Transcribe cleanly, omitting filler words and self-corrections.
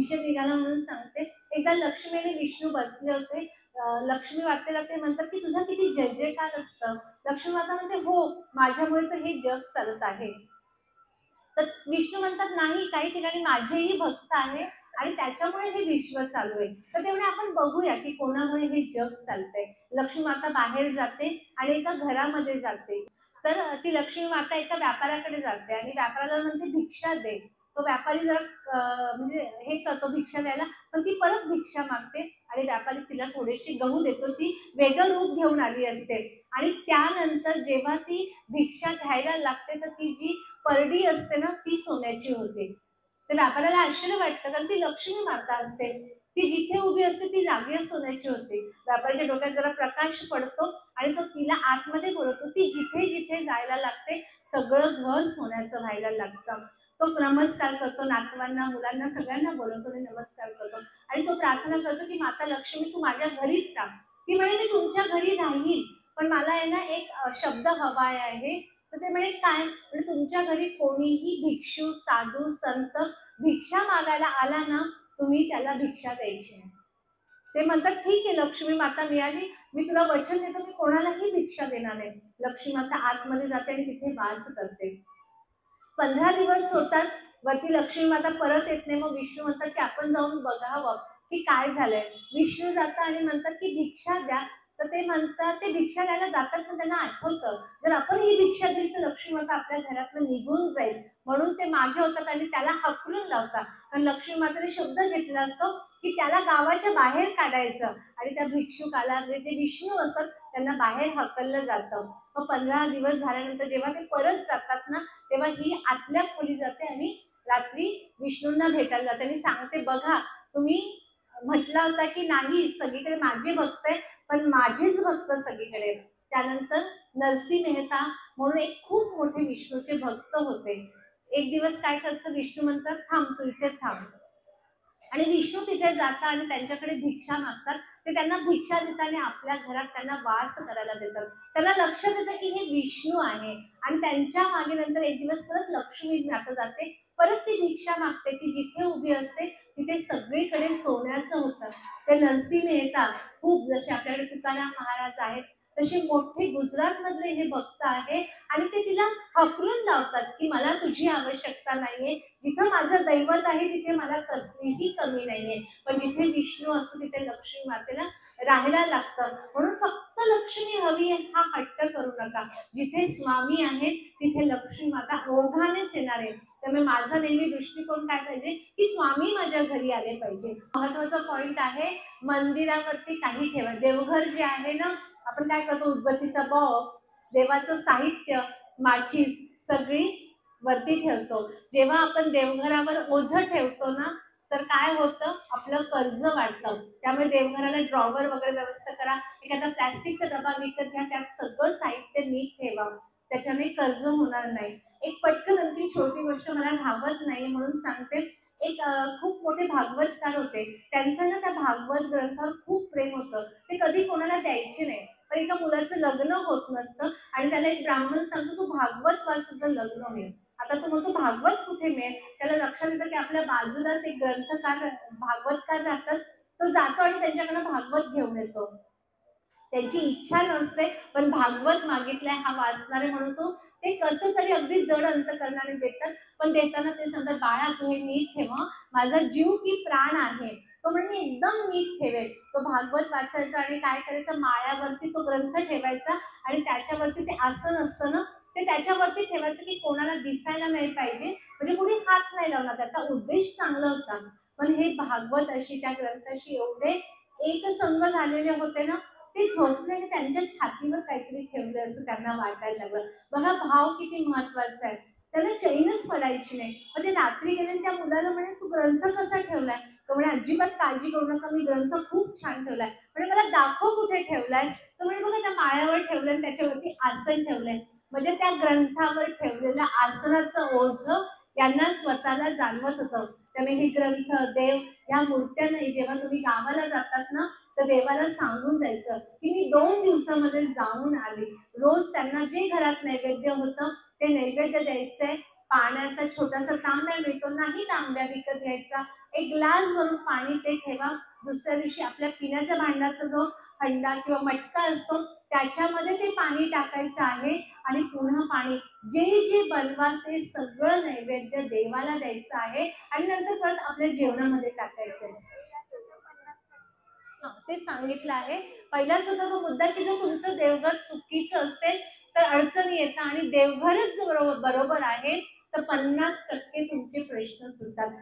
विषय निघाला म्हणून सांगते. एकदा लक्ष्मी आणि विष्णू बसले होते. लक्ष्मी वाटते म्हणतात की तुझा किती जय जयकार असतं. लक्ष्मी माता म्हणते हो, माझ्यामुळे तर हे जग चालत आहे. तर विष्णू म्हणतात नाही, काही ठिकाणी माझेही भक्त आहे आणि त्याच्यामुळे हे विश्व चालू आहे. तर तेवढे आपण बघूया की कोणामुळे हे जग चालतंय. लक्ष्मी माता बाहेर जाते आणि एका घरामध्ये जाते. तर ती लक्ष्मी माता एका व्यापाऱ्याकडे जाते आणि व्यापाऱ्याला म्हणते भिक्षा दे. तो व्यापारी जरा म्हणजे हे करतो भिक्षा द्यायला, पण ती परत भिक्षा मागते आणि व्यापारी तिला थोडीशी गहू देतो. ती वेगळं रूप घेऊन आली असते आणि त्यानंतर जेव्हा ती भिक्षा घ्यायला लागते तर ती जी परडी असते ना ती सोन्याची होते. तर व्यापाऱ्याला आश्चर्य वाटतं, कारण ती लक्ष्मी माता असते. ती जिथे उभी असते ती जागेच सोन्याची होती. व्यापाऱ्याच्या डोक्यात जरा प्रकाश पडतो आणि तो तिला आतमध्ये बोलवतो. ती जिथे जिथे जायला लागते सगळं घर सोन्याचं व्हायला लागतं. तो नमस्कार करतो, नातवांना, मुलांना, सगळ्यांना बोलवतो आणि नमस्कार करतो आणि तो प्रार्थना करतो की माता लक्ष्मी तू माझ्या घरीच राहा. ती म्हणे मी तुमच्या घरी राहील, पण मला आहे ना एक शब्द हवा आहे. तर ते म्हणे काय? म्हणजे तुमच्या घरी कोणीही भिक्षू, साधू, संत भिक्षा मागायला आला ना, तुम्ही त्याला भिक्षा द्यायची नाही. ते म्हणतात ठीक आहे, लक्ष्मी माता मिळाली, मी तुला वचन देतो मी कोणालाही भिक्षा देणार नाही. लक्ष्मी माता आतमध्ये जाते आणि तिथे वास करते. 15 दिवस होतात, वरती लक्ष्मी माता परत येत नाही. मग विष्णू म्हणतात की आपण जाऊन बघावं की काय झालंय. विष्णू जातात आणि म्हणतात की भिक्षा द्या. तर ते म्हणतात, ते भिक्षा द्यायला जातात पण त्यांना आठवतं जर आपण ही भिक्षा दिली तर लक्ष्मी माता आपल्या घरातून निघून जाईल, म्हणून ते मागे होतात आणि त्याला हकलून लावतात. कारण लक्ष्मी मातेने शब्द घेतला असतो की त्याला गावाच्या बाहेर काढायचं आणि त्या भिक्षुकाला जे विष्णू असतात त्यांना बाहेर हकललं जातं. मग 15 दिवस झाल्यानंतर जेव्हा ते परत जातात ना, तेव्हा ही आतल्या खोली जाते आणि रात्री विष्णूंना भेटायला जाते आणि सांगते बघा तुम्ही म्हटला होता की नाही सगळीकडे माझे भक्त आहे, पण माझेच भक्त सगळीकडे. त्यानंतर नरसी मेहता म्हणून एक खूप मोठे विष्णूचे भक्त होते. एक दिवस काय करतं, विष्णू म्हणतात थांब तू इथे थांब, आणि विष्णू तिथे जातात आणि त्यांच्याकडे भिक्षा मागतात. ते त्यांना भिक्षा देतात आणि आपल्या घरात त्यांना वास करायला देतात. त्यांना लक्षात येतं की हे विष्णू आहे आणि त्यांच्या मागे नंतर एक दिवस परत लक्ष्मी माता जाते, परत ती भिक्षा मागते. ती जिथे उभी असते तिथे सगळीकडे सोन्याचं होतं. ते नरसी मेहता खूप, जसे आपल्याकडे तुकाराम महाराज आहेत तसे मोठे गुजरात मधले हे भक्त आहे आणि ते तिला हकलून लावतात की मला तुझी आवश्यकता नाहीये, जिथं माझं दैवत आहे तिथे मला कसलीही कमी नाहीये, पण जिथे विष्णू असतो तिथे लक्ष्मी मातेला राहायला लागतं. म्हणून फक्त लक्ष्मी हवी आहे हा हट्ट करू नका. जिथे स्वामी आहेत तिथे लक्ष्मी माता ओघानेच येणार आहे. त्यामुळे माझा नेहमी दृष्टिकोन काय पाहिजे की स्वामी माझ्या घरी आले पाहिजे. महत्वाचा पॉइंट आहे, मंदिरावरती काही ठेवा. देवघर जे आहे ना, आपण काय करतो, उदबत्तीचा बॉक्स, देवाचं साहित्य, माचीस सगळी वरती ठेवतो. जेव्हा आपण देवघरावर ओझं ठेवतो ना, तर काय होतं, आपलं कर्ज वाढतं. त्यामुळे देवघराला ड्रॉवर वगैरे व्यवस्था करा. एखादा प्लॅस्टिकचा डबा विकत घ्या, त्यात सगळं साहित्य नीट ठेवा, त्याच्याने कर्ज होणार नाही. एक पटकन आणखी छोटी गोष्ट मला राहत नाही म्हणून सांगते. एक खूप मोठे भागवतकार होते, त्यांचं ना त्या भागवत ग्रंथावर खूप प्रेम होतं. ते कधी कोणाला द्यायचे नाही, पण एका मुलाचं लग्न होत नसतं आणि त्याला एक ब्राह्मण सांगतो तू भागवत वाच तुझं लग्न होईल. आता तो म्हणतो भागवत कुठे मिळेल, त्याला लक्षात येतं की आपल्या बाजूलाच एक ग्रंथकार भागवतकार राहतात. तो जातो आणि त्यांच्याकडनं भागवत घेऊन येतो. त्यांची इच्छा नसते पण भागवत मागितलाय हा वाचणारे म्हणून तो ते कसं तरी अगदी जड अंतकरणाने देतात. पण देताना ते सांगतात बाळा तू हे नीट ठेव, माझा जीव की प्राण आहे. तो म्हणजे एकदम नीट ठेवेल. तो भागवत वाचायचा आणि काय करायचं, माळ्यावरती तो ग्रंथ ठेवायचा आणि त्याच्यावरती ते आसन असतं ना ते त्याच्यावरती ठेवायचं की कोणाला दिसायला नाही पाहिजे, म्हणजे कोणी हात नाही लावणार. त्याचा उद्देश चांगला होता, पण हे भागवत अशी त्या ग्रंथाशी एवढे एकसंग झालेले होते ना, ते झोपले आणि त्यांच्या छातीवर काहीतरी ठेवलं असं त्यांना वाटायला लागलं. बघा भाव किती महत्वाचा आहे. त्याला चैनच पडायची नाही. मग ते रात्री गेले त्या मुलाला म्हणे तू ग्रंथ कसा ठेवलाय. तो म्हणे अजिबात काळजी करू नका, मी ग्रंथ खूप छान ठेवलाय. म्हणजे मला दाखव कुठे ठेवलाय. तो म्हणे बघा त्या माळ्यावर ठेवलंय आणि त्याच्यावरती आसन ठेवलंय. म्हणजे त्या ग्रंथावर ठेवलेल्या आसनाचं ओझं यांना स्वतःला जाणवत होतं. त्यामुळे हे ग्रंथ, देव, ह्या मूर्त्या नाही. जेव्हा तुम्ही गावाला जातात ना तर देवाला सांगून जायचं की मी 2 दिवसामध्ये जाऊन आली. रोज त्यांना जे घरात नैवेद्य होतं ते नैवेद्य द्यायचंय. पाण्याचा छोटासा तांब्या मिळतो, नाही तांब्या विकत घ्यायचा, एक ग्लास भरून पाणी ते ठेवा. दुसऱ्या दिवशी आपल्या पिण्याच्या भांड्याचा जो हंडा किंवा मटका असतो त्याच्यामध्ये ते पाणी टाकायचं आहे आणि पूर्ण पाणी जे जे बनवाल ते सगळं नैवेद्य देवाला द्यायचं आहे आणि नंतर परत आपल्या जेवणामध्ये टाकायचं आहे. ते सांगितलं आहे. पहिलाच होता तो मुद्दा की जर तुमचं देवघर चुकीचं असेल तर अडचणी येतात आणि देवघरच बरोबर आहे तर 50% तुमचे प्रश्न सुटतात.